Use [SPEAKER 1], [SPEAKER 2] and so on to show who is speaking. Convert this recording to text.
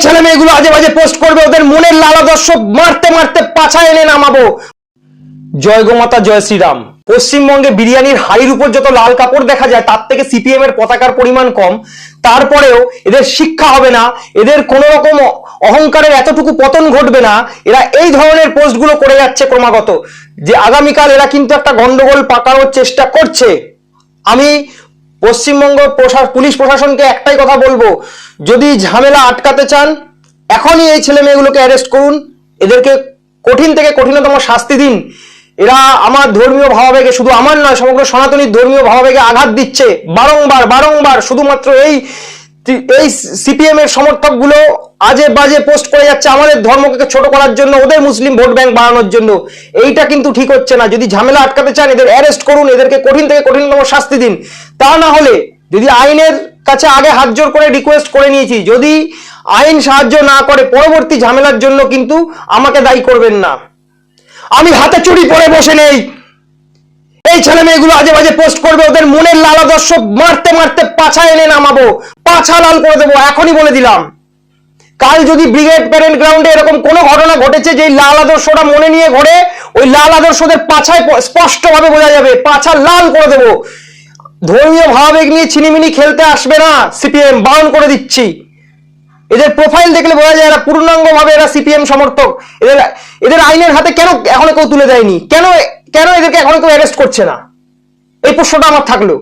[SPEAKER 1] ছেলে মেয়েগুলো আজে বাজে পোস্ট করবে, ওদের মনের লালা দর্শক মারতে মারতে পাছা এনে নামাবো। জয় গোমাতা, জয় শ্রীরাম। পশ্চিমবঙ্গে বিরিয়ানির হাড়ির উপর যত লাল কাপড় দেখা যায় তার থেকে সিপিএম এর পতাকার পরিমাণ কম। তারপরেও এদের শিক্ষা হবে না, এদের কোন রকম অহংকারের এতটুকু পতন ঘটবে না। এরা এই ধরনের পোস্টগুলো করে যাচ্ছে ক্রমাগত, যে আগামীকাল এরা কিন্তু একটা গন্ডগোল পাকানোর চেষ্টা করছে। আমি পশ্চিমবঙ্গ পুলিশ প্রশাসনকে একটাই কথা বলবো, যদি ঝামেলা আটকাতে চান এখনই এই ছেলে মেয়েগুলোকে অ্যারেস্ট করুন, এদেরকে কঠিন থেকে কঠিনতম শাস্তি দিন। এরা আমার ধর্মীয় ভাবাবেগে, শুধু আমার নয় সমগ্র সনাতনী ধর্মীয় ভাবাবেগে আঘাত দিচ্ছে বারংবার বারংবার। শুধুমাত্র এই সিপিএম এর সমর্থক গুলো আজে বাজে পোস্ট করে যাচ্ছে আমাদের ধর্মকে ছোট করার জন্য, ওদের মুসলিম ভোট ব্যাংক বাড়ানোর জন্য। এইটা কিন্তু ঠিক হচ্ছে না। যদি ঝামেলা আটকাতে চান এদের অ্যারেস্ট করুন, এদেরকে কঠিন থেকে কঠিনতম শাস্তি দিন। তা না হলে যদি আইনের কাছে আগে হাত জোর করে রিকোয়েস্ট করে নিয়েছি, যদি আইন সাহায্য না করে পরবর্তী ঝামেলার জন্য কিন্তু আমাকে দায়ী করবেন না। আমি হাতে চুড়ি পরে বসে নেই। এই ছেলে মেয়েগুলো আজে বাজে পোস্ট করবে, ওদের মনের লালা দর্শক মারতে মারতে পাছা এনে নামাবো, পাছা লাল করে দেবো, এখনই বলে দিলাম। কাল যদি ব্রিগেড প্যারেড গ্রাউন্ডে এরকম কোনো ঘটনা ঘটেছে যে লাল আদর্শটা মনে নিয়ে ঘোরে, ওই লাল আদর্শদের পাছায় স্পষ্টভাবে বোঝা যাবে, পাছা লাল করে দেবো। ধর্মীয় ভাবাবেগ নিয়ে ছিনিমিনি খেলতে আসবে না সিপিএম, বারণ করে দিচ্ছি। এদের প্রোফাইল দেখলে বোঝা যায় এরা পূর্ণাঙ্গ ভাবে এরা সিপিএম সমর্থক। এদের আইনের হাতে কেন এখনো কেউ তুলে দেয়নি? কেন এদেরকে এখনো কেউ অ্যারেস্ট করছে না? এই প্রশ্নটা আমার থাকলো।